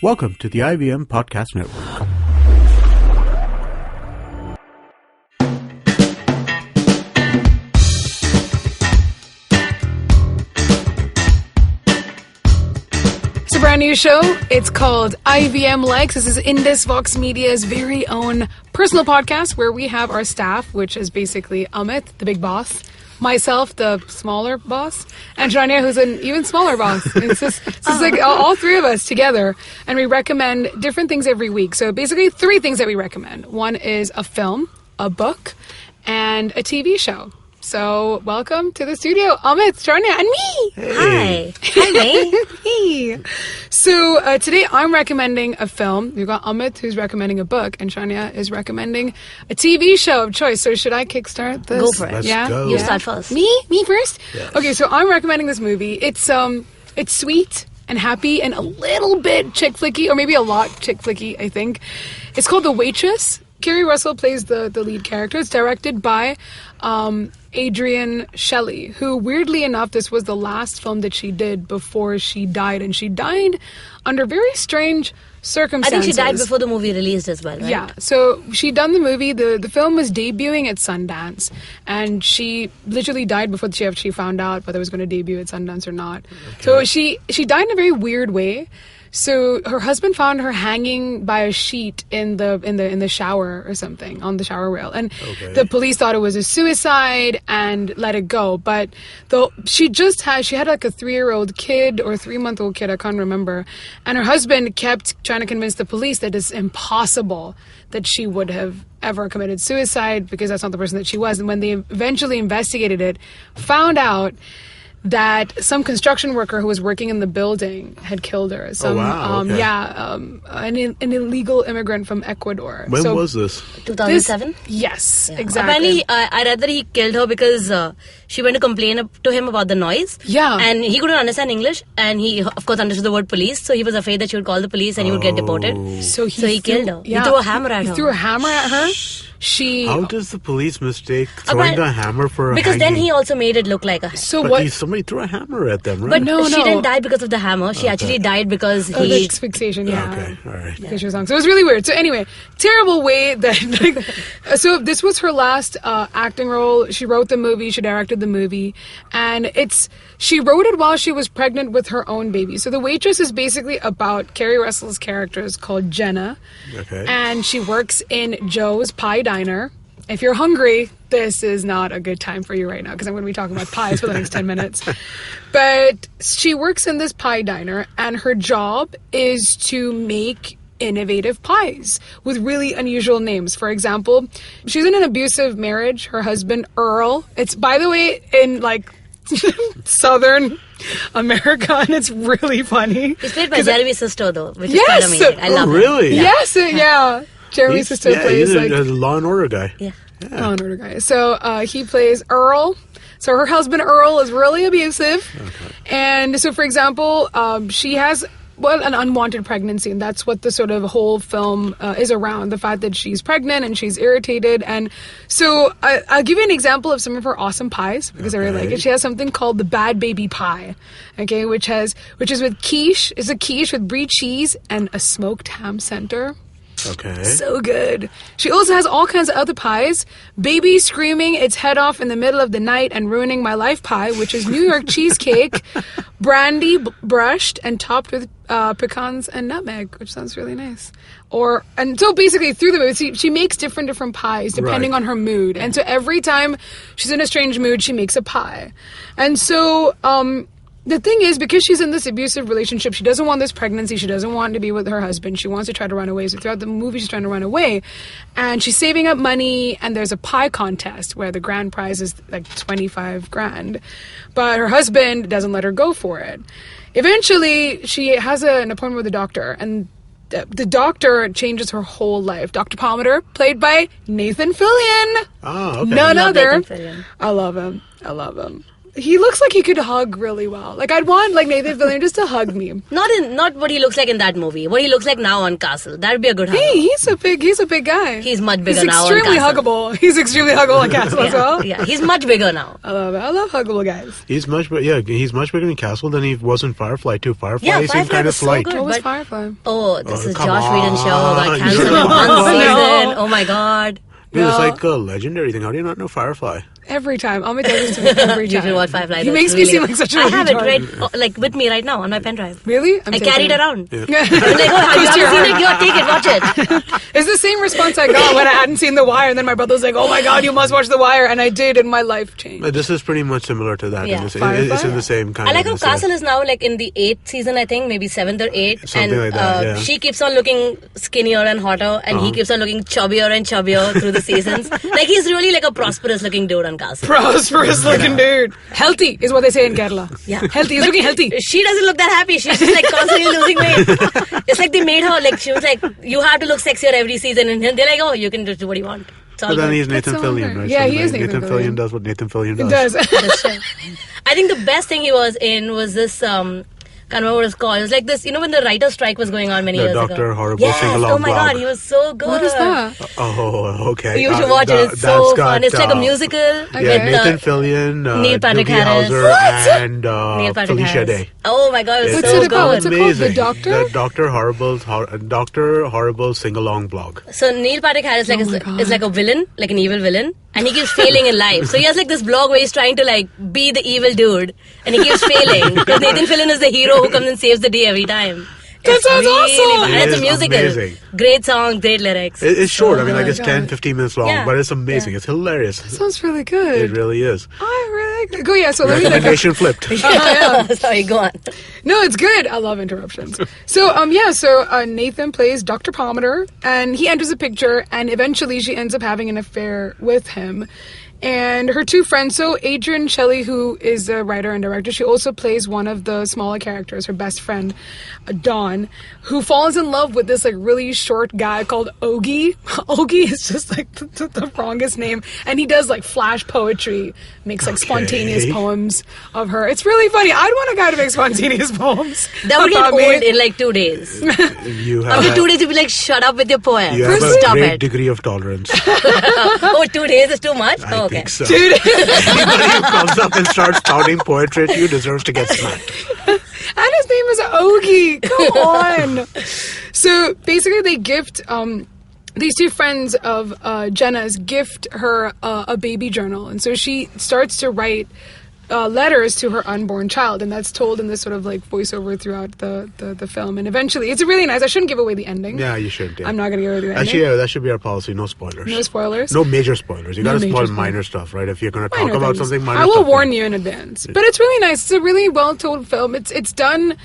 Welcome to the IVM Podcast Network. It's a brand new show. It's called IVM Likes. This is Indus Vox Media's very own personal podcast where we have our staff, which is basically Amit, the big boss, myself, the smaller boss, and Shania, who's an even smaller boss. It's like all three of us together, and we recommend different things every week. So basically three things that we recommend. One is a film, a book, and a TV show. So welcome to the studio, Amit, Shania, and me. Hey. Hi, May. Hey. So today I'm recommending a film. We've got Amit who's recommending a book, and Shania is recommending a TV show of choice. So should I kickstart this? Go for it. Let's Yeah? go. You start first. Me first? Yes. Okay, so I'm recommending this movie. It's sweet and happy and a little bit chick flicky, or maybe a lot chick flicky, I think. It's called The Waitress. Kerry Russell plays the lead character. It's directed by Adrienne Shelley, who, weirdly enough, this was the last film that she did before she died. And she died under very strange I circumstances. think she died before the movie released as well, right? Yeah, so she'd done the movie. The film was debuting at Sundance, and she literally died before she actually found out whether it was going to debut at Sundance or not. Okay. So she died in a very weird way. So her husband found her hanging by a sheet in the shower or something, on the shower rail, and the police thought it was a suicide and let it go. But she had like a 3-year-old kid or 3-month-old kid, I can't remember, and her husband kept trying to convince the police that it's impossible that she would have ever committed suicide because that's not the person that she was. And when they eventually investigated it, found out that some construction worker who was working in the building had killed her. An illegal immigrant from Ecuador. When was this? 2007? Yes, Yeah. exactly. Apparently, I read that he killed her because she went to complain to him about the noise. Yeah. And he couldn't understand English, and he, of course, understood the word police, so he was afraid that she would call the police and he would get deported. So he killed her. Yeah. He threw a hammer at her. He threw a hammer at her. How does the police mistake throwing a hammer for a Because hanging? then he also made it look like a hammer. So But what? somebody threw a hammer at them, right? But No. she didn't die because of the hammer. She actually died because Oh, the he... asphyxiation, yeah. Okay, all right. Because she was young. So it was really weird. So anyway, terrible way that so this was her last acting role. She wrote the movie, she directed the movie, and she wrote it while she was pregnant with her own baby. So The Waitress is basically about Kerry Russell's character is called Jenna. Okay. And she works in Joe's Pie Diner. If you're hungry, this is not a good time for you right now because I'm going to be talking about pies for the next 10 minutes. But she works in this pie diner, and her job is to make innovative pies with really unusual names. For example, she's in an abusive marriage. Her husband, Earl, it's, by the way, in like Southern America, and it's really funny. He's played by Jeremy's sister, though, which is kind of Yes! amazing. I love him. really? Yeah. Yes, yeah. Jeremy's sister plays he's like a Law and Order guy. Yeah. Law and Order guy. So he plays Earl. So her husband Earl is really abusive. Okay. And so, for example, she has an unwanted pregnancy, and that's what the sort of whole film is around, the fact that she's pregnant and she's irritated. And so I'll give you an example of some of her awesome pies because I really like it. She has something called the Bad Baby Pie, okay, which is with quiche. It's a quiche with brie cheese and a smoked ham center. Okay. So good. She also has all kinds of other pies. Baby screaming its head off in the middle of the night and ruining my life pie, which is New York cheesecake, brandy brushed and topped with pecans and nutmeg, which sounds really nice. And so basically through the movie, she makes different pies depending on her mood. And so every time she's in a strange mood, she makes a pie. And so, the thing is, because she's in this abusive relationship, she doesn't want this pregnancy. She doesn't want to be with her husband. She wants to try to run away. So throughout the movie, she's trying to run away. And she's saving up money. And there's a pie contest where the grand prize is like 25 grand. But her husband doesn't let her go for it. Eventually, she has an appointment with the doctor. And the doctor changes her whole life. Dr. Palmer, played by Nathan Fillion. Oh, okay. None other. Nathan Fillion. I love him. He looks like he could hug really well. Like I'd want like Nathan Fillion just to hug me. Not what he looks like in that movie. What he looks like now on Castle. That'd be a good hug. Hey, he's a big guy. He's much bigger He's now on extremely Castle. huggable. He's extremely huggable on Castle as well. Yeah, he's much bigger now. I love it. I love huggable guys. He's much bigger in Castle than he was in Firefly too. Firefly Yeah, he seemed Firefly kind of was so slight. good. What was But- Firefly? Oh, this is come Josh Whedon's show. Got on. cancelled in No. one No. season. Oh my god. Dude, it's No. like a legendary thing. How do you not know Firefly? Every time. Amit does this to me every You time. should watch Firefly. He That's makes me really seem good. like such a I have it retard. right, like with me right now on my pen drive. Really? I carry it around. Yeah. I'm like, oh, you Close to your haven't seen it? Yo, take it, watch it. It's the same response I got when I hadn't seen The Wire, and then my brother was like, "Oh my God, you must watch The Wire," and I did, and my life changed. But this is pretty much similar to that. Yeah. It's Firefly? in the same kind I of... like how the same- Castle is now like in the 8th season, I think, maybe 7th or 8th. Something and like that, yeah. she keeps on looking skinnier and hotter, and he keeps on looking chubbier and chubbier through the seasons. Like he's really like a prosperous looking dude on Castle. Prosperous looking dude. Healthy is what they say in Kerala. Yeah. Healthy. He's looking healthy. She doesn't look that happy. She's just like constantly losing weight. It's like they made her like she was like, you have to look sexier every season, and they're like, oh, you can just do what you want. It's all But then good. he's Nathan That's so Fillion, weird. right? Yeah, So he is Nathan Fillion Fillion. does what Nathan Fillion It does. does. That's true. I think the best thing he was in was this. Can't remember what it's called. It was like this. You know when the writer's strike was going on many The years ago. Dr. Horrible Yes. sing-along Oh my blog. god, he was so good. What is that? Oh, okay. You should watch it. It's so fun. It's like a musical. Yeah, Okay. Nathan Fillion, Neil Patrick Doogie Harris. Howser, and Neil Patrick Felicia Harris. Day. Oh my god, it was What's so it about? What's good. it called? The Amazing. Doctor? The Dr. Horrible sing-along blog. So Neil Patrick Harris Oh my God. is like a villain, like an evil villain, and he keeps failing in life. So he has like this blog where he's trying to like be the evil dude, and he keeps failing because Nathan Fillion is the hero who comes and saves the day every time. That It's sounds awesome. fun. It And it's a is musical. amazing. Great song, great lyrics. It's short. I mean, Oh like my it's God. 10, 15 minutes long, Yeah. but it's amazing. Yeah. It's hilarious. Sounds really good. It really is. I really like it. Go, yeah, so let me The look. nation flipped. Sorry, go on. No, it's good. I love interruptions. So, Nathan plays Dr. Palmer, and he enters the picture, and eventually she ends up having an affair with him. And her two friends, so Adrian Shelley, who is a writer and director, she also plays one of the smaller characters, her best friend, Dawn, who falls in love with this like really short guy called Ogie. Ogie is just like the wrongest name. And he does like flash poetry, makes like spontaneous poems of her. It's really funny. I'd want a guy to make spontaneous poems. That would get about old me. in like 2 days. You have After 2 days, you'd be like, shut up with your poem. you have a Stop great it. degree of tolerance. Oh, 2 days is too much? I Oh, okay. think so. Dude. Anybody who comes up and starts spouting poetry at you deserves to get smacked. And his name is Ogie. Come on. So basically, they gift these two friends of Jenna's gift her a baby journal, and so she starts to write letters to her unborn child, and that's told in this sort of like voiceover throughout the film. And eventually, it's really nice. I shouldn't give away the ending. Yeah, you should. Yeah. I'm not going to give away the ending. Actually, yeah, that should be our policy. No spoilers. No spoilers. No major spoilers. You No got to major spoil spoilers. minor stuff, right? If you're going to Minor talk about things. something minor I will stuff, warn yeah. you in advance. But it's really nice. It's a really well told film. It's done.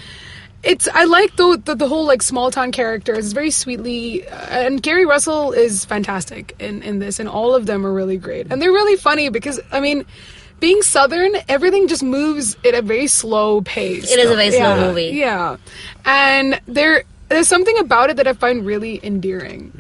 I like the whole like small town characters. It's very sweetly, and Gary Russell is fantastic in this, and all of them are really great, and they're really funny because I mean, being Southern, everything just moves at a very slow pace. It is a very slow Yeah, movie. Yeah, and there's something about it that I find really endearing.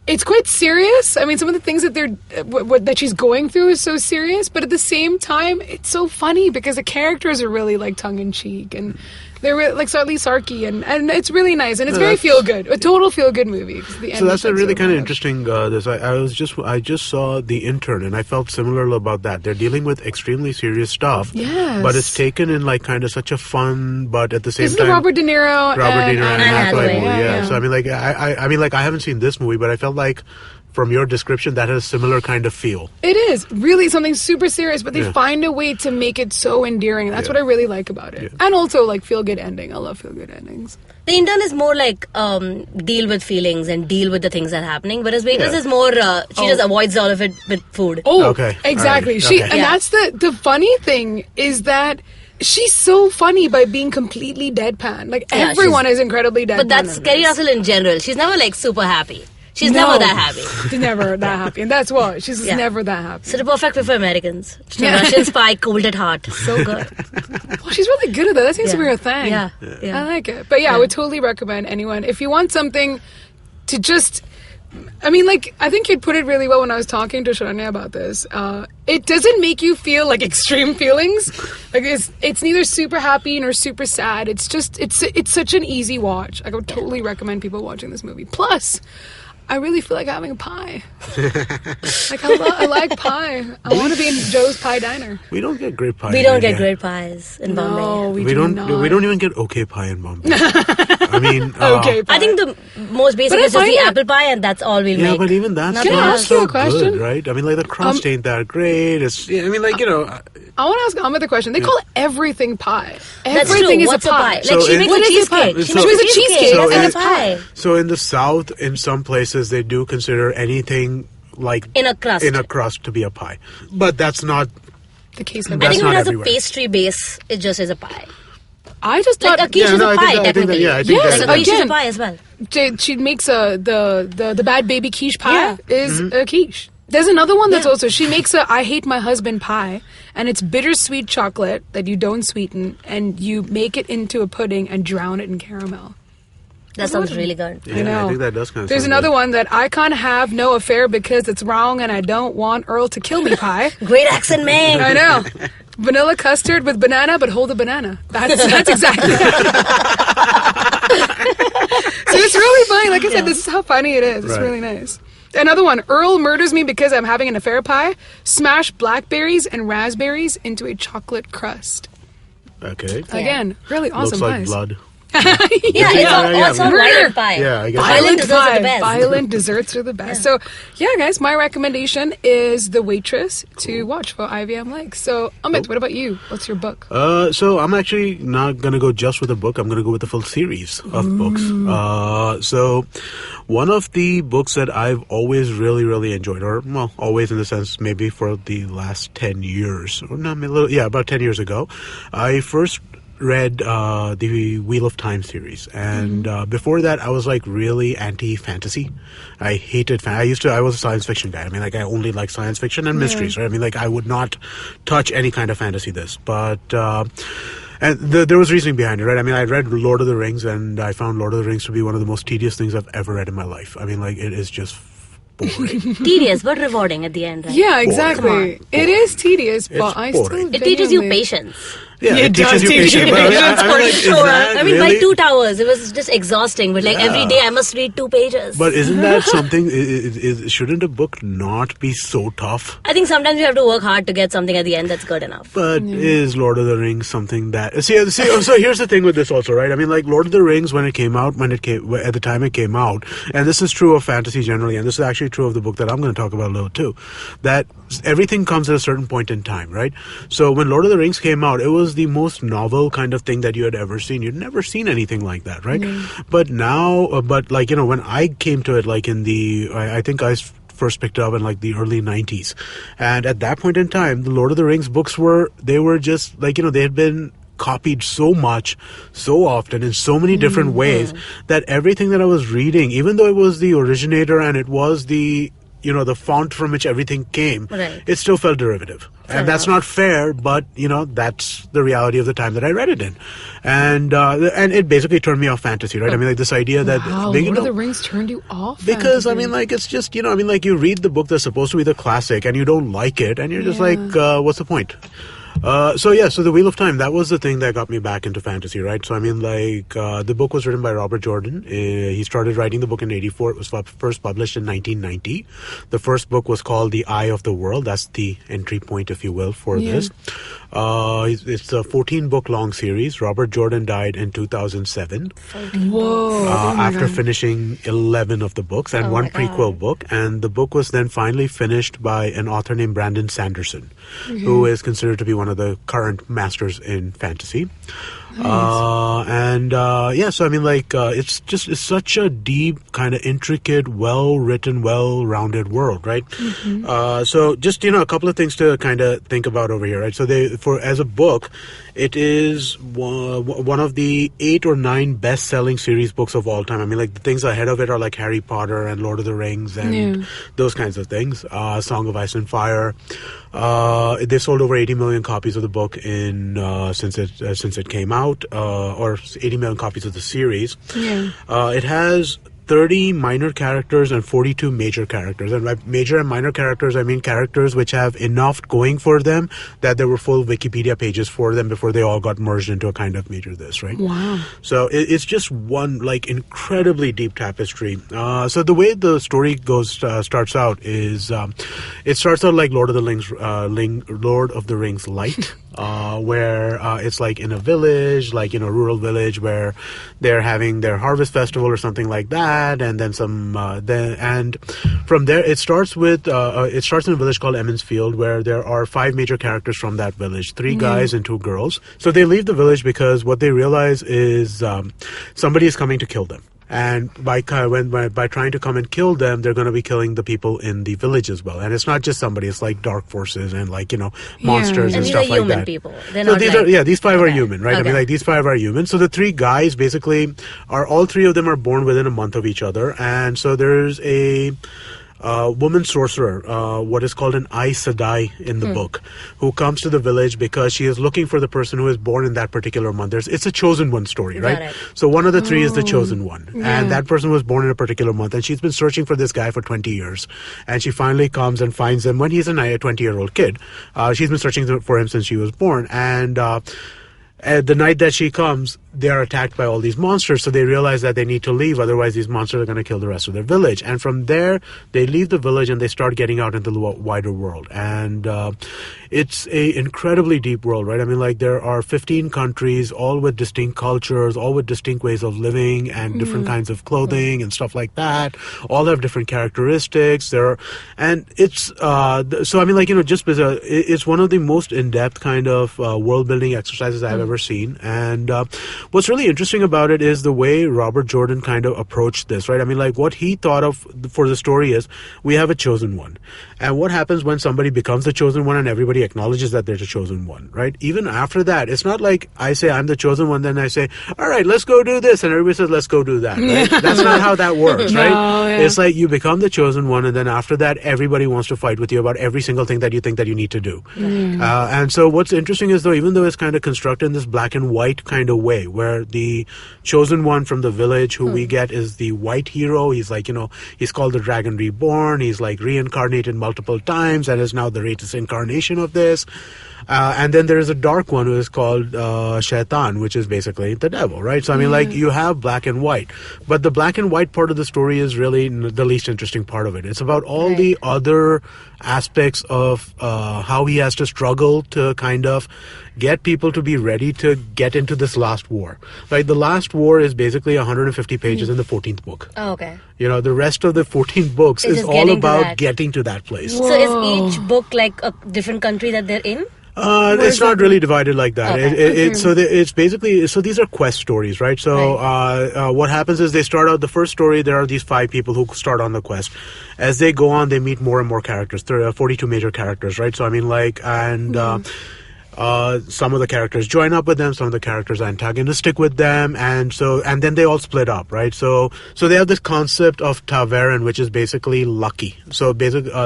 It's quite serious. I mean, some of the things that that she's going through is so serious, but at the same time, it's so funny because the characters are really like tongue in cheek and they're really, like slightly sarky, and it's really nice and it's very feel good, a total feel good movie. So that's a really kind of interesting. I just saw The Intern, and I felt similar about that. They're dealing with extremely serious stuff, Yes. but it's taken in like kind of such a fun, but at the same This is time, the Robert De Niro and Anne Hathaway Hathaway. movie. Yeah. So I mean, like I haven't seen this movie, but I felt like from your description that has a similar kind of feel. It is really something super serious, but they Yeah. find a way to make it so endearing. That's Yeah. what I really like about it, and also like feel good ending. I love feel good endings. The intern is more like deal with feelings and deal with the things that are happening, whereas Waitress Yeah. is more she just avoids all of it with food. Oh, Okay. exactly. Alright. She Okay. and Yeah. that's the funny thing is that she's so funny by being completely deadpan. Like Yeah, everyone is incredibly deadpan. But that's in Kerry this. Russell in general. She's never like super happy. She's No. never that happy. She's never that happy, and that's what she's just Yeah. never that happy. So the perfect fit for Americans. She's a Yeah. Russian spy, cold at heart. So good. Well, she's really good at that. That seems to be her thing. Yeah. I like it. But yeah, I would totally recommend anyone if you want something to just I mean, like, I think you'd put it really well when I was talking to Sharanya about this. It doesn't make you feel like extreme feelings. Like, it's neither super happy nor super sad. It's just, it's such an easy watch. I would totally recommend people watching this movie. Plus, I really feel like having a pie. Like, I like pie. I want to be in Joe's Pie Diner. We don't get great pie. We don't get great pies in Bombay. No, we don't. not. We don't even get okay pie in Bombay. I mean, Okay, pie. I think the most basic But I is just find the that- apple pie, and that's all we'll yeah, make. but even that's Nothing not Can I else. ask you so a question? good, right? I mean, like the crust ain't that great. It's, yeah, I mean, like, you know, I want to ask Ahmed the question. They call everything pie. That's Everything true. is What's a pie. So Like she in- makes What a is a pie? cheesecake. She makes a cheesecake So and in- a pie. So in the South, in some places, they do consider anything like In a crust. to be a pie, but that's not. The case I of That's think if not it has everywhere. a pastry base, it just is a pie. I just thought Like a quiche is no, a I pie, think that- technically. yeah, I think Yes, Like a quiche is a again. pie as well. she makes the bad baby quiche pie Yeah. is Mm-hmm. a quiche. There's another one that's Yeah. also, she makes a I hate my husband pie, and it's bittersweet chocolate that you don't sweeten, and you make it into a pudding and drown it in caramel. That sounds really good. Yeah, I know. I think that does kind of. There's another one that I can't have no affair because it's wrong and I don't want Earl to kill me pie. Great accent, man. I know. Vanilla custard with banana, but hold the banana. That's exactly it. So it's really funny. Like I said, this is how funny it is. It's Right. really nice. Another one. Earl murders me because I'm having an affair pie. Smash blackberries and raspberries into a chocolate crust. Okay. Again, really awesome Looks like pies. blood. Yeah, it's all Murder. violent pie. Yeah, I guess. Violent desserts are the best. Violent desserts are the best. So, yeah, guys, my recommendation is The Waitress to watch for IVM Likes. So, Amit, what about you? What's your book? So I'm actually not gonna go just with a book. I'm gonna go with the full series of books. So one of the books that I've always really, really enjoyed, or well, always in the sense maybe for the last 10 years, or not, about 10 years ago, I first read the Wheel of Time series, and before that I was like really anti-fantasy. I hated I was a science fiction guy. I mean, like, I only like science fiction and mysteries, right? I mean, like, I would not touch any kind of fantasy but and there was reasoning behind it, right? I mean, I read Lord of the Rings, and I found Lord of the Rings to be one of the most tedious things I've ever read in my life. I mean, like, it is just boring. Tedious but rewarding at the end, right? Yeah, exactly. It is tedious, but I still boring. It teaches you genuinely- patience. Yeah, It does teach you patience, but I mean, patience, I mean, for like, is sure. that I mean, by really- 2 towers, it was just exhausting. But like every day, I must read 2 pages. But isn't that something? Shouldn't a book not be so tough? I think sometimes you have to work hard to get something at the end that's good enough. But is Lord of the Rings something that? See. So here's the thing with this also, right? I mean, like, Lord of the Rings, at the time it came out, and this is true of fantasy generally, and this is actually true of the book that I'm going to talk about a little too. That everything comes at a certain point in time, right? So when Lord of the Rings came out, it was the most novel kind of thing that you had ever seen. You'd never seen anything like that, right? But now, when I came to it, like in I think I first picked it up in like the early 90s, and at that point in time, the Lord of the Rings books were just like, they had been copied so much, so often, in so many different ways, that everything that I was reading, even though it was the originator and it was the font from which everything came, Right. it still felt derivative. And that's not fair, but, that's the reality of the time that I read it in. And it basically turned me off fantasy, right? I mean, like, this idea that... Wow, Lord of the Rings turned you off? Because, I fantasy. mean, like, it's just, I mean, like, you read the book that's supposed to be the classic and you don't like it, and you're just like, what's the point? So the Wheel of Time, that was the thing that got me back into fantasy, right? So I mean, like, the book was written by Robert Jordan. He started writing the book in 1984. It was first published in 1990. The first book was called The Eye of the World. That's the entry point, if you will, for this. It's a 14-book long series. Robert Jordan died in 2007 Whoa. after finishing 11 of the books and one prequel book. And the book was then finally finished by an author named Brandon Sanderson, who is considered to be one of the current masters in fantasy. So I mean, like, it's such a deep, kind of intricate, well-written, well-rounded world, right? So just, a couple of things to kind of think about over here, right? So as a book, it is one of the 8 or 9 best-selling series books of all time. I mean, like, the things ahead of it are like Harry Potter and Lord of the Rings and those kinds of things. Song of Ice and Fire. They sold over 80 million copies of the book since it came out, or 80 million copies of the series. It has 30 minor characters and 42 major characters. And by major and minor characters, I mean characters which have enough going for them that there were full Wikipedia pages for them before they all got merged into a kind of major this, right? Wow. So it's just one like incredibly deep tapestry. So the way the story goes starts out is it starts out like Lord of the Rings Light. Where it's like in a village, like in a rural village, where they're having their harvest festival or something like that, and then and from there it starts with it starts in a village called Emmonsfield, where there are 5 major characters from that village, 3 guys and 2 girls. So they leave the village because what they realize is somebody is coming to kill them. And by trying to come and kill them, they're going to be killing the people in the village as well. And it's not just somebody; it's like dark forces and like monsters and stuff like that. And these are human people. They're so not these 5 are human, right? Okay. I mean, like these 5 are human. So the 3 guys basically are all 3 of them are born within a month of each other, and so there's a woman sorcerer, what is called an Aes Sedai in the book, who comes to the village because she is looking for the person who is born in that particular month. It's a chosen one story, right? Got it. So one of the 3 is the chosen one, and that person was born in a particular month, and she's been searching for this guy for 20 years, and she finally comes and finds him when he's a 20-year-old kid. She's been searching for him since she was born, and the night that she comes, they are attacked by all these monsters, so they realize that they need to leave, otherwise these monsters are going to kill the rest of their village. And from there, they leave the village and they start getting out into the wider world. And it's a incredibly deep world, right? I mean, like there are 15 countries, all with distinct cultures, all with distinct ways of living and different kinds of clothing and stuff like that. All have different characteristics. And it's so I mean, like just it's one of the most in-depth kind of world building exercises I've ever seen. And what's really interesting about it is the way Robert Jordan kind of approached this, right? I mean, like what he thought of for the story is we have a chosen one. And what happens when somebody becomes the chosen one and everybody acknowledges that there's a chosen one, right? Even after that, it's not like I say I'm the chosen one, then I say, all right, let's go do this. And everybody says, let's go do that, right? That's not how that works, right? No, yeah. It's like you become the chosen one, and then after that, everybody wants to fight with you about every single thing that you think that you need to do. And so what's interesting is, though, even though it's kind of constructed in this black and white kind of way, where the chosen one from the village who we get is the white hero. He's like, he's called the Dragon Reborn. He's like reincarnated multiple times and is now the latest incarnation of this. And then there is a dark one who is called Shaitan, which is basically the devil, right? So, I mean, like, you have black and white. But the black and white part of the story is really the least interesting part of it. It's about all the other aspects of how he has to struggle to kind of get people to be ready to get into this last war. Like, the last war is basically 150 pages in the 14th book. Oh, okay. The rest of the 14 books It's is just all about getting to that place. So is each book like a different country that they're in? It's not really divided like that. Okay. It's basically, so these are quest stories, right? So what happens is they start out, the first story, there are these 5 people who start on the quest. As they go on, they meet more and more characters. There are 42 major characters, right? So I mean, like, and some of the characters join up with them, some of the characters are antagonistic with them, and then they all split up, right? So they have this concept of Taveran, which is basically lucky. So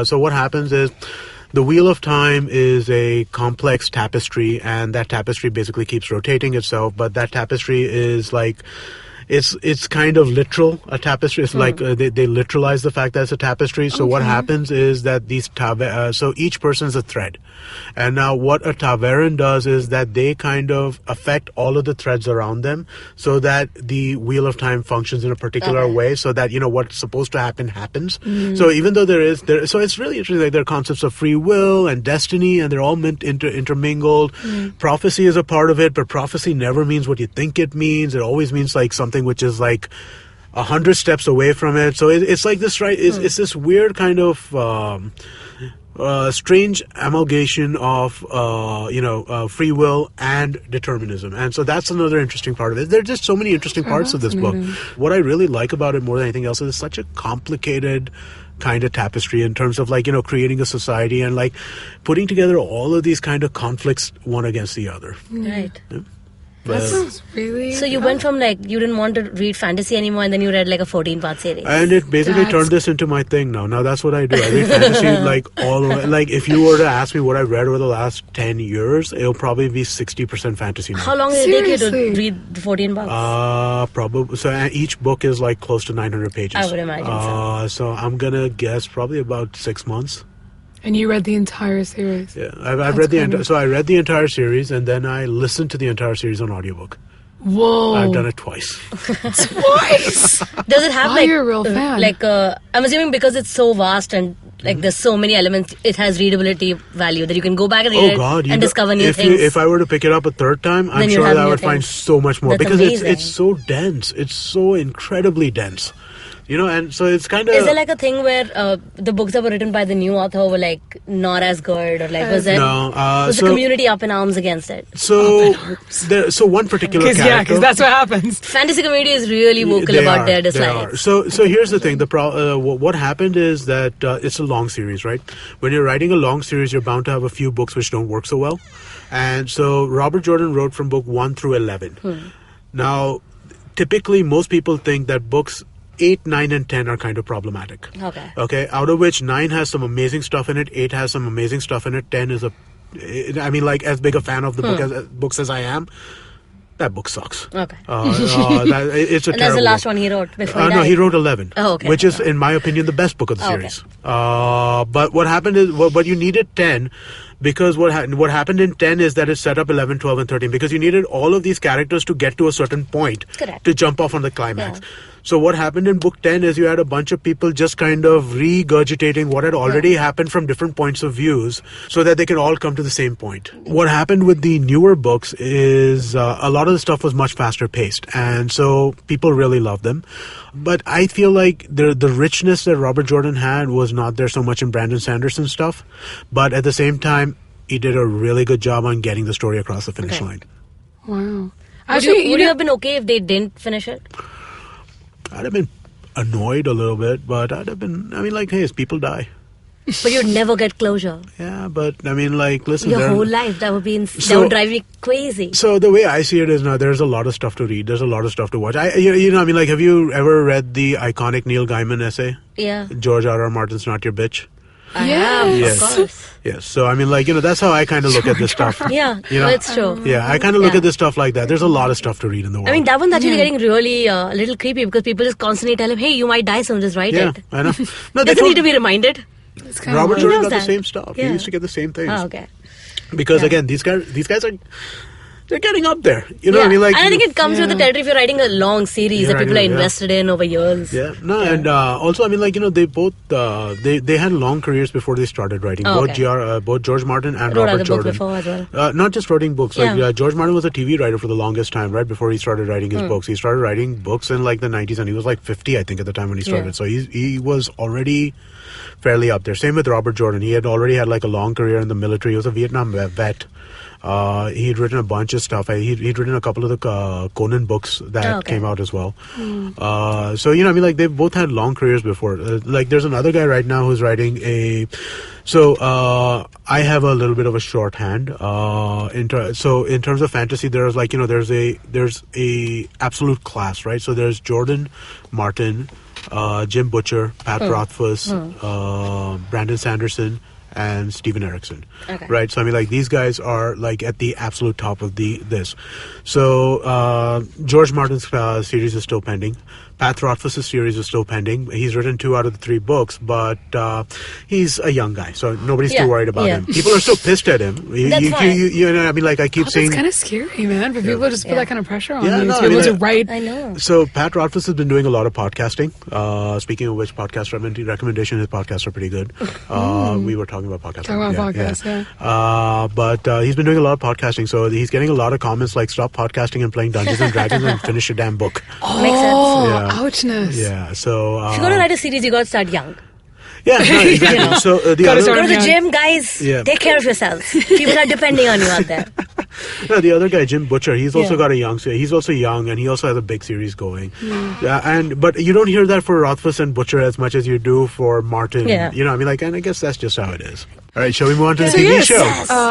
so what happens is, the Wheel of Time is a complex tapestry, and that tapestry basically keeps rotating itself, but that tapestry is like, it's kind of literal, a tapestry. It's like they literalize the fact that it's a tapestry. So what happens is that so each person is a thread. And now what a Taveran does is that they kind of affect all of the threads around them so that the Wheel of Time functions in a particular way, so that, what's supposed to happen happens. So even though so it's really interesting, like there are concepts of free will and destiny, and they're all intermingled. Prophecy is a part of it, but prophecy never means what you think it means. It always means like something which is like 100 steps away from it. So it's like this, right? It's this weird kind of strange amalgamation of free will and determinism. And so that's another interesting part of it. There are just so many interesting parts of this book. What I really like about it more than anything else is it's such a complicated kind of tapestry in terms of like, creating a society and like putting together all of these kind of conflicts one against the other. Right. Yeah. But, Really? So you went from like you didn't want to read fantasy anymore, and then you read like a 14-part series. and it basically turned this into my thing now. Now that's what I do. I read fantasy like all over. Like if you were to ask me what I've read over the last 10 years, it'll probably be 60% fantasy now. How long did it take you Seriously? to read the 14 books? Probably. So each book is like close to 900 pages. I would imagine so. So I'm gonna guess probably about 6 months. And you read the entire series. Yeah, I've read the entire. So I read the entire series, and then I listened to the entire series on audiobook. Whoa. I've done it twice. Twice. Does it have Oh, like you're a real fan. I'm assuming because it's so vast and like there's so many elements, it has readability value that you can go back and read Oh God! it and discover new if things. if I were to pick it up a third time, I'm Then you'd sure have that I new would find things. so much more That's because amazing. it's so dense. It's so incredibly dense. You know, and so it's kind of. Is there like a thing where the books that were written by the new author were like not as good, or like was so- the community up in arms against it? so one particular character. Yeah, because that's what happens. Fantasy community is really vocal They about are, their they dislikes. are. So here's the thing. What happened is that it's a long series, right? When you're writing a long series, you're bound to have a few books which don't work so well. And so Robert Jordan wrote from book 1 through 11. Now, typically, most people think that books 8, 9, and 10 are kind of problematic. Okay. Out of which 9 has some amazing stuff in it, 8 has some amazing stuff in it, 10 is like as big a fan of the books as I am. That book sucks. Okay. It's a And that's terrible the last book. one he wrote before he No, died. he wrote 11, Oh, okay. which is, in my opinion, the best book of the Oh, okay. series. But what happened is, what you needed 10, because what happened in 10 is that it set up 11, 12, and 13, because you needed all of these characters to get to a certain point Correct. to jump off on the climax. Yeah. So what happened in book 10 is you had a bunch of people just kind of regurgitating what had already happened from different points of views so that they can all come to the same point. What happened with the newer books is a lot of the stuff was much faster paced, and so people really loved them. But I feel like the richness that Robert Jordan had was not there so much in Brandon Sanderson's stuff. But at the same time, he did a really good job on getting the story across the finish line. Wow. Would you have been okay if they didn't finish it? I'd have been annoyed a little bit, but I'd have been, hey, people die. But you'd never get closure. Yeah, but listen. Your whole life, that would that would drive me crazy. So the way I see it is now, there's a lot of stuff to read. There's a lot of stuff to watch. Have you ever read the iconic Neil Gaiman essay? Yeah. George R.R. Martin's Not Your Bitch. I Yeah. have, Yes. of course. Yes. So that's how I kind of look at this stuff. Yeah, it's true. Yeah, I kind of look at this stuff like that. There's a lot of stuff to read in the world. I mean, that one's actually getting really a little creepy because people just constantly tell him, hey, you might die soon, just write yeah, it. I know. No, they Doesn't need told- to be reminded. It's kind Robert of Jordan knows got the that. same stuff. Yeah. He used to get the same things. Oh, okay. Because again, these guys are they're getting up there. You know what I mean? and I think it comes with the territory if you're writing a long series You're that people are writing, invested in over years. Yeah, no, and also, they both they had long careers before they started writing. Oh, Both George Martin and Wrote Robert other books Jordan. before as well. Not just writing books. Yeah. George Martin was a TV writer for the longest time, right before he started writing his books. He started writing books in like the 90s, and he was like 50, I think, at the time when he started. Yeah. So he was already fairly up there. Same with Robert Jordan. He had already had like a long career in the military. He was a Vietnam vet. He'd written a bunch of stuff. He'd written a couple of the Conan books that came out as well. They both had long careers before. There's another guy right now who's writing I have a little bit of a shorthand. In terms of fantasy, there's a absolute class, right? So there's Jordan, Martin, Jim Butcher, Pat Rothfuss, Brandon Sanderson, and Steven Erikson. Okay. Right? So these guys are at the absolute top of this. So George Martin's series is still pending. Pat Rothfuss's series is still pending. He's written 2 out of the 3 books, but he's a young guy, so nobody's too worried about him. People are still pissed at him. That's fine. I keep saying... It's kind of scary, man, for people to just put that kind of pressure on you no, to be able to write. I know. So Pat Rothfuss has been doing a lot of podcasting. Speaking of which, podcast recommendation, his podcasts are pretty good. We were talking about podcasting. But he's been doing a lot of podcasting, so he's getting a lot of comments like, stop podcasting and playing Dungeons and Dragons and finish your damn book. Makes sense. Ouchness. Yeah, so... If you're going to write a series, you got to start young. Yeah, no, exactly. So Gotta start Go to the young. gym, guys. Yeah. Take care of yourselves. People are depending on you out there. No, the other guy, Jim Butcher, he's also Yeah. got a young. He's also young, and he also has a big series going. But you don't hear that for Rothfuss and Butcher as much as you do for Martin. Yeah. You know, I mean, like, and I guess that's just how it is. All right, shall we move on to the So TV yes, show?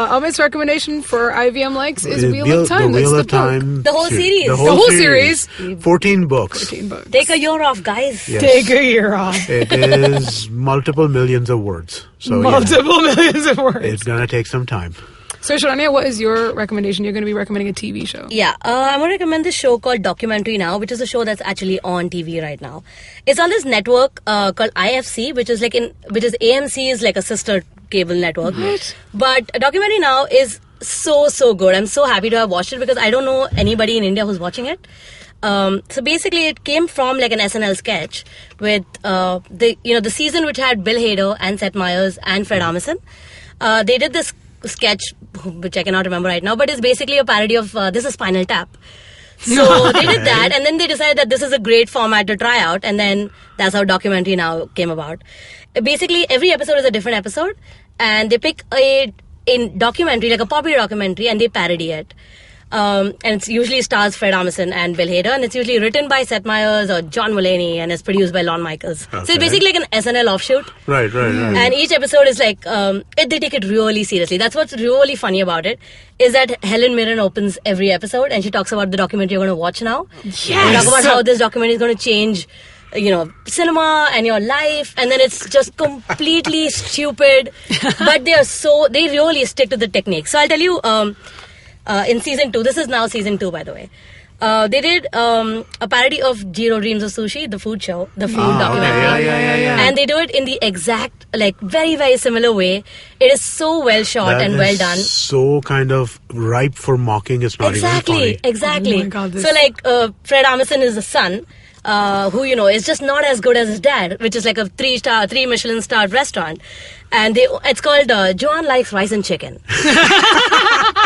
Amit's recommendation for IVM Likes is Wheel of The Time. Wheel That's of Time. The whole series. The The whole series. 14 books. 14 books. Take a year off, guys. Yes. Take a year off. It is multiple millions of words. So Multiple millions of words. it's gonna take some time. So, Sharanya, what is your recommendation? You're going to be recommending a TV show. Yeah, I'm going to recommend this show called Documentary Now, which is a show that's actually on TV right now. It's on this network called IFC, which is AMC is like a sister cable network. What? But Documentary Now is so good. I'm so happy to have watched it because I don't know anybody in India who's watching it. So basically, it came from like an SNL sketch with the season which had Bill Hader and Seth Meyers and Fred Armisen. They did this sketch, which I cannot remember right now, but it's basically a parody of This is Spinal Tap. So they did that, and then they decided that this is a great format to try out, and then that's how Documentary Now came about. Basically, every episode is a different episode, and they pick a documentary, like a popular documentary, and they parody it. And it usually stars Fred Armisen and Bill Hader, and it's usually written by Seth Meyers or John Mulaney, and it's produced by Lon Michaels. So Okay. it's basically like an SNL offshoot. Right. And each episode is like, they take it really seriously. That's what's really funny about it, is that Helen Mirren opens every episode and she talks about the documentary you're going to watch now. Yes. And talk about how this documentary is going to change, cinema and your life. And then it's just completely stupid. But they really stick to the technique. So I'll tell you, in season 2, this is now season 2, by the way. They did a parody of Jiro Dreams of Sushi, the food show, the food documentary. Yeah. And they do it in the exact, very, very similar way. It is so well shot and well done. So kind of ripe for mocking. It's not even funny. Exactly. Oh my God, this- So Fred Armisen is the son, who is just not as good as his dad, which is like a 3 Michelin starred restaurant, and it's called Joanne Likes Rice and Chicken.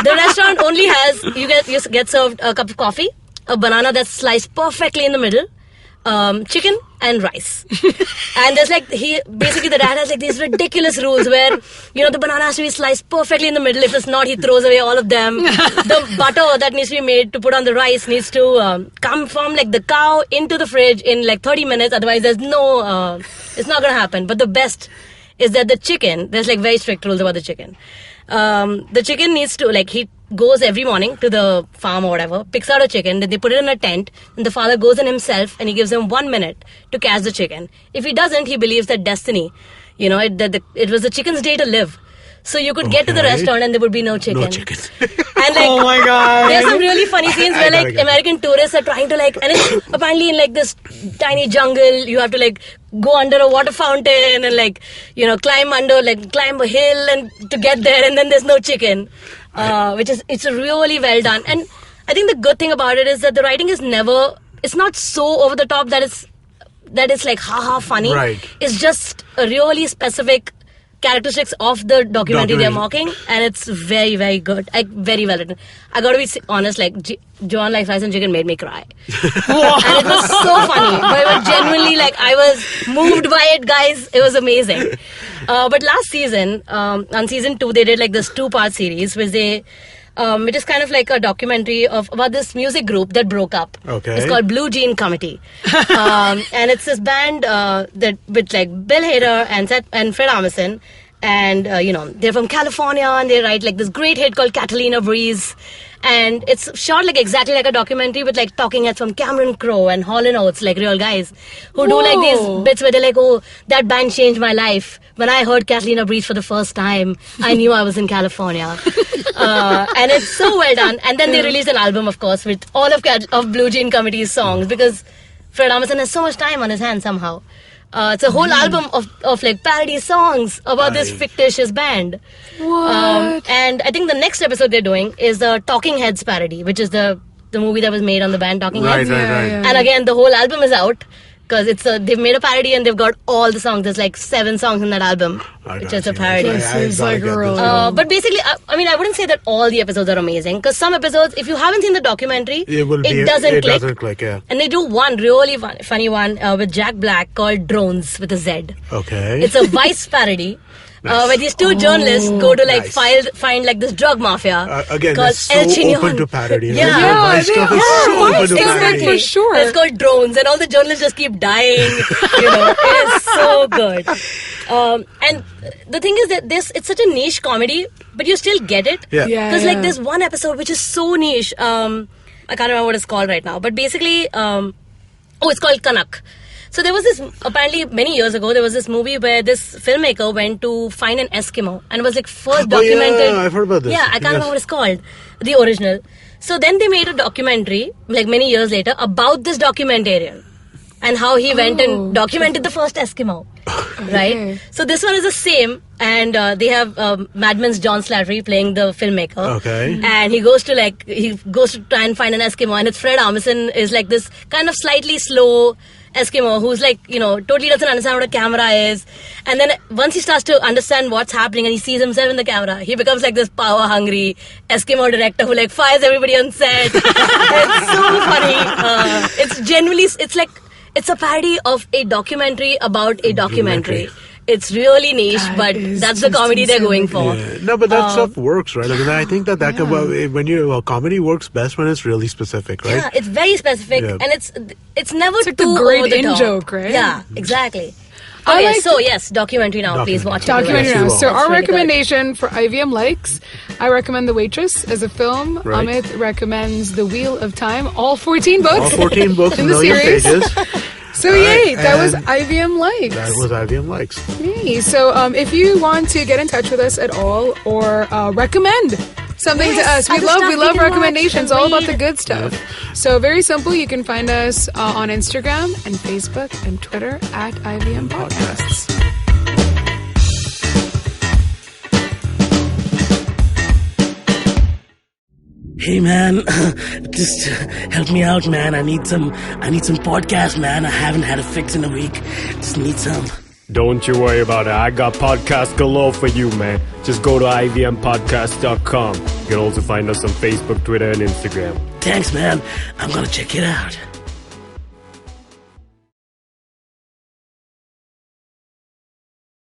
The restaurant only has you get served a cup of coffee, a banana that's sliced perfectly in the middle, chicken and rice. And there's the dad has these ridiculous rules where the banana has to be sliced perfectly in the middle. If it's not, he throws away all of them. The butter that needs to be made to put on the rice needs to come from the cow into the fridge in 30 minutes. Otherwise, there's no it's not gonna happen. But the best is that the chicken, there's very strict rules about the chicken. The chicken needs to he goes every morning to the farm or whatever, picks out a chicken, then they put it in a tent, and the father goes in himself and he gives him 1 minute to catch the chicken. If he doesn't, he believes that destiny, it was the chicken's day to live. So you could get to the Okay. restaurant and there would be no chicken. No chicken. And Oh my God. there's some really funny scenes where I gotta American tourists are trying to and it's apparently in this tiny jungle. You have to go under a water fountain and climb a hill and to get there, and then there's no chicken, it's really well done. And I think the good thing about it is that the writing is it's not so over the top that it's ha funny. Right. It's just a really specific characteristics of the documentary they're mocking, and it's very, very good. Very well written. I gotta be honest, Joanne Likes Rice and Chicken made me cry. And it was so funny. But it was genuinely, I was moved by it, guys. It was amazing. But last season, on season 2, they did this 2-part series, which it is kind of like a documentary about this music group that broke up. Okay. It's called Blue Jean Committee. And it's this band that with Bill Hader and Fred Armisen. And, they're from California, and they write this great hit called Catalina Breeze. And it's shot exactly like a documentary with talking heads from Cameron Crowe and Hall & Oates, real guys who do Whoa. these bits where they're oh, that band changed my life. When I heard Catalina Breeze for the first time, I knew I was in California. And it's so well done. And then they released an album, of course, with all of Blue Jean Committee's songs, because Fred Armisen has so much time on his hands somehow. It's a whole album of parody songs about this fictitious band. What? And I think the next episode they're doing is the Talking Heads parody, which is the movie that was made on the band Talking Heads. Right. And again, the whole album is out because they've made a parody and they've got all the songs. There's 7 songs in that album, which is a parody. This is gotta get real. this. But basically, I wouldn't say that all the episodes are amazing, because some episodes, if you haven't seen the documentary, it doesn't click. Yeah. And they do one really funny one with Jack Black called Drones with a Z. Okay. It's a Vice parody. where these two journalists go to like Nice. find like this drug mafia Again, called that's so El Chinion. open to parody. Yeah. Right? Yeah, Vice they stuff is are. so Vice open to is parody. for sure. It's called Drones, and all the journalists just keep dying. It is so good. And the thing is that it's such a niche comedy, but you still get it. Yeah. Yeah. Because like there's one episode which is so niche. I can't remember what it's called right now, but basically, it's called Kanak. So there was this, apparently many years ago, there was this movie where this filmmaker went to find an Eskimo and it was like first documented. Yeah, I've heard about this. Yeah, I can't remember what it's called, the original. So then they made a documentary, like many years later, about this documentarian and how he went and documented the first Eskimo. Right? So this one is the same, and they have Mad Men's John Slattery playing the filmmaker. Okay. And he goes to try and find an Eskimo, and it's Fred Armisen is like this kind of slightly slow Eskimo who's like, totally doesn't understand what a camera is. And then once he starts to understand what's happening and he sees himself in the camera, he becomes like this power-hungry Eskimo director who like fires everybody on set. It's so funny. It's genuinely, it's a parody of a documentary about a documentary. It's really niche, but that's the comedy they're going for. Yeah. No, but that stuff works, right? I mean, I think that when comedy works best when it's really specific, right? Yeah, it's very specific, and it's never like too the great over the top. in-joke, right? Yeah, exactly. I Okay, like so yes, documentary now. Please watch it. Documentary Yes, now. you So will. our It's really good. recommendation for IVM Likes, I recommend The Waitress as a film. Right. Amit recommends The Wheel of Time, all 14 books. All 14 books, in the million series. pages. So yay, that was and IVM Likes. That was IVM Likes. Yay. So if you want to get in touch with us at all or recommend something to us, we other love stuff we can watch recommendations, and all about the read. good stuff. So very simple, you can find us on Instagram and Facebook and Twitter at IVM Podcasts. Hey man, just help me out, man. I need some podcasts, man. I haven't had a fix in a week. Just need some. Don't you worry about it. I got podcast galore for you, man. Just go to ivmpodcast.com. You can also find us on Facebook, Twitter, and Instagram. Thanks, man. I'm gonna check it out.